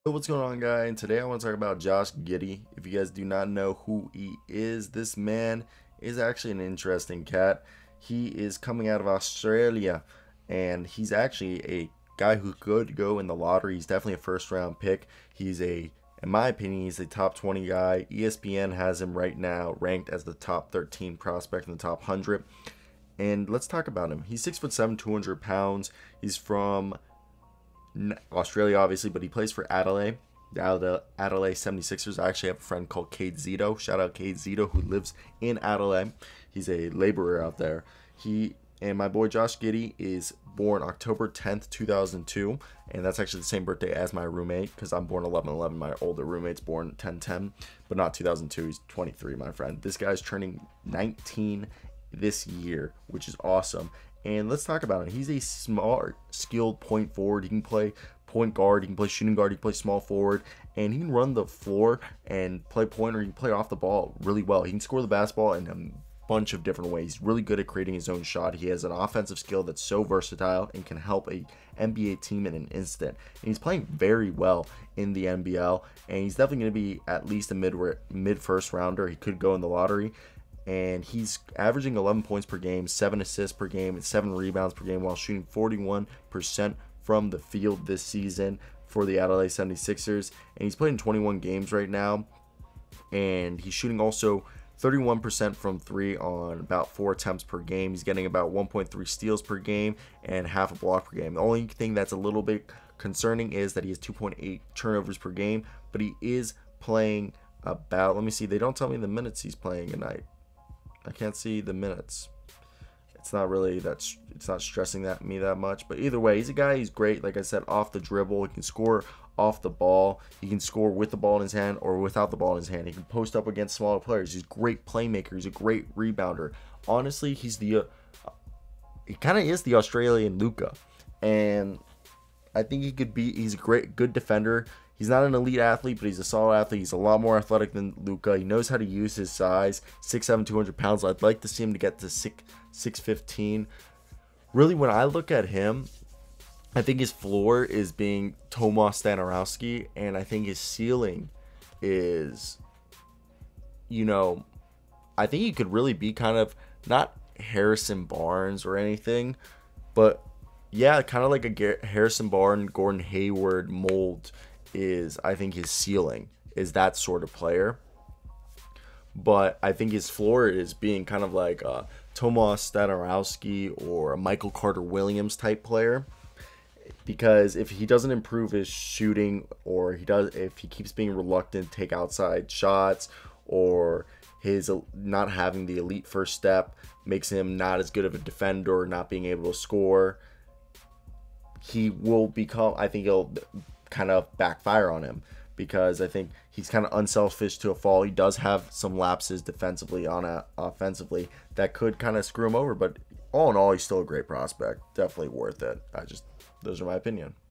Hey, what's going on, guys? And today I want to talk about Josh Giddey. If you guys do not know who he is, this man is actually an interesting cat. He is coming out of Australia, and he's actually a guy who could go in the lottery. He's definitely a first round pick. In my opinion, he's a top 20 guy. ESPN has him right now ranked as the top 13 prospect in the top 100. And let's talk about him. He's 6'7", 200 pounds. He's from Australia, obviously, but he plays for Adelaide. The Adelaide 76ers. I actually have a friend called Cade Zito. Shout out Cade Zito, who lives in Adelaide. He's a laborer out there. My boy Josh Giddey is born October 10th, 2002, and that's actually the same birthday as my roommate because I'm born 11/11. My older roommate's born 10/10, but not 2002. He's 23, my friend. This guy's turning 19 this year, which is awesome. And let's talk about him. He's a smart, skilled point forward. He can play point guard, he can play shooting guard, he can play small forward, and he can run the floor and play point, or he can play off the ball really well. He can score the basketball in a bunch of different ways. He's really good at creating his own shot. He has an offensive skill that's so versatile and can help a NBA team in an instant. And he's playing very well in the NBL, and he's definitely going to be at least a mid first rounder. He could go in the lottery. And he's averaging 11 points per game, 7 assists per game, and 7 rebounds per game while shooting 41% from the field this season for the Adelaide 76ers. And he's playing 21 games right now, and he's shooting also 31% from 3 on about 4 attempts per game. He's getting about 1.3 steals per game and half a block per game. The only thing that's a little bit concerning is that he has 2.8 turnovers per game, but he is playing about, let me see, they don't tell me the minutes he's playing a night. I can't see the minutes. It's not stressing me that much. But either way, he's a guy. He's great. Like I said, off the dribble, he can score off the ball. He can score with the ball in his hand or without the ball in his hand. He can post up against smaller players. He's a great playmaker. He's a great rebounder. Honestly, he kind of is the Australian Luka, and I think he's a good defender. He's not an elite athlete, but he's a solid athlete. He's a lot more athletic than Luka. He knows how to use his size. 6'7", 200 pounds. I'd like to see him to get to 6'15". Really, when I look at him, I think his floor is being Tomas Stanarowski, and I think his ceiling is, I think he could really be kind of not Harrison Barnes or anything, but yeah, kind of like a Harrison Barnes, Gordon Hayward mold is, I think his ceiling is that sort of player. But I think his floor is being kind of like a Tomas Stanarowski or a Michael Carter-Williams type player. Because if he doesn't improve his shooting, or if he keeps being reluctant to take outside shots, or his not having the elite first step makes him not as good of a defender, not being able to score, I think he'll kind of backfire on him, because I think he's kind of unselfish to a fault. He does have some lapses defensively offensively that could kind of screw him over, but all in all, he's still a great prospect. Definitely worth it. Those are my opinion.